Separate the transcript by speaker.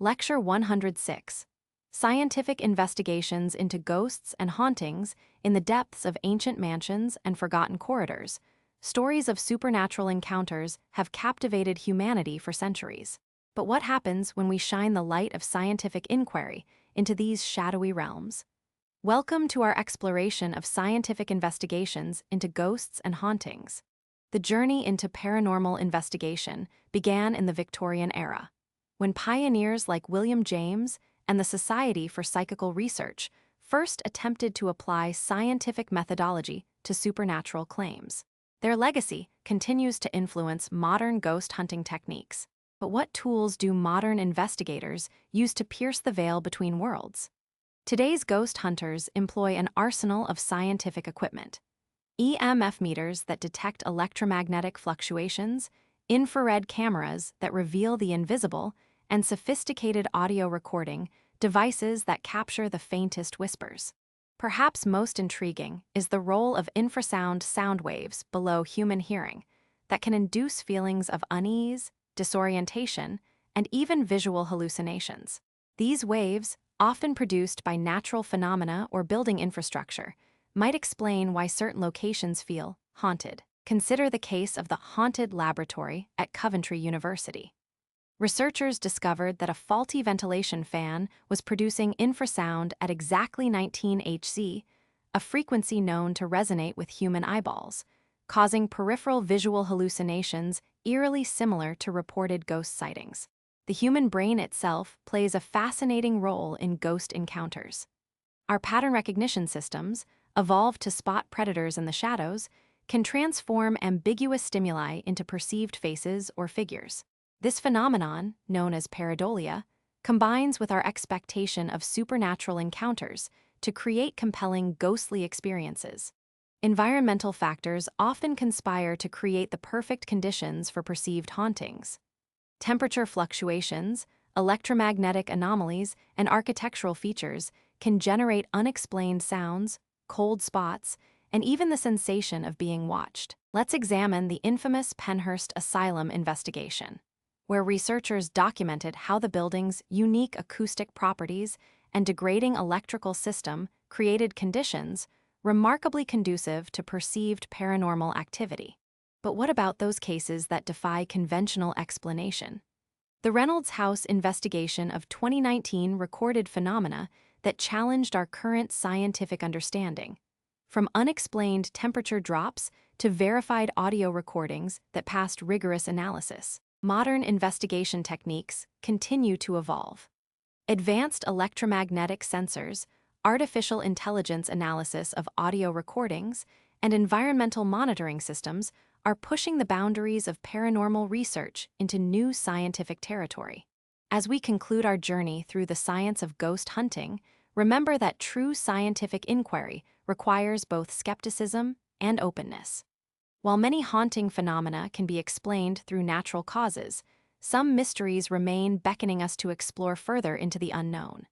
Speaker 1: Lecture 106. Scientific Investigations into Ghosts and Hauntings in the Depths of Ancient Mansions and Forgotten Corridors. Stories of supernatural encounters have captivated humanity for centuries. But what happens when we shine the light of scientific inquiry into these shadowy realms? Welcome to our exploration of scientific investigations into ghosts and hauntings. The journey into paranormal investigation began in the Victorian era, when pioneers like William James and the Society for Psychical Research first attempted to apply scientific methodology to supernatural claims. Their legacy continues to influence modern ghost hunting techniques. But what tools do modern investigators use to pierce the veil between worlds? Today's ghost hunters employ an arsenal of scientific equipment: EMF meters that detect electromagnetic fluctuations, infrared cameras that reveal the invisible, and sophisticated audio recording devices that capture the faintest whispers. Perhaps most intriguing is the role of infrasound sound waves below human hearing that can induce feelings of unease, disorientation, and even visual hallucinations. These waves, often produced by natural phenomena or building infrastructure, might explain why certain locations feel haunted. Consider the case of the haunted laboratory at Coventry University. Researchers discovered that a faulty ventilation fan was producing infrasound at exactly 19 Hz, a frequency known to resonate with human eyeballs, causing peripheral visual hallucinations eerily similar to reported ghost sightings. The human brain itself plays a fascinating role in ghost encounters. Our pattern recognition systems, evolved to spot predators in the shadows, can transform ambiguous stimuli into perceived faces or figures. This phenomenon, known as pareidolia, combines with our expectation of supernatural encounters to create compelling ghostly experiences. Environmental factors often conspire to create the perfect conditions for perceived hauntings. Temperature fluctuations, electromagnetic anomalies, and architectural features can generate unexplained sounds, cold spots, and even the sensation of being watched. Let's examine the infamous Penhurst Asylum investigation, where researchers documented how the building's unique acoustic properties and degrading electrical system created conditions remarkably conducive to perceived paranormal activity. But what about those cases that defy conventional explanation? The Reynolds House investigation of 2019 recorded phenomena that challenged our current scientific understanding, from unexplained temperature drops to verified audio recordings that passed rigorous analysis. Modern investigation techniques continue to evolve. Advanced electromagnetic sensors, artificial intelligence analysis of audio recordings, and environmental monitoring systems are pushing the boundaries of paranormal research into new scientific territory. As we conclude our journey through the science of ghost hunting, remember that true scientific inquiry requires both skepticism and openness. While many haunting phenomena can be explained through natural causes, some mysteries remain beckoning us to explore further into the unknown.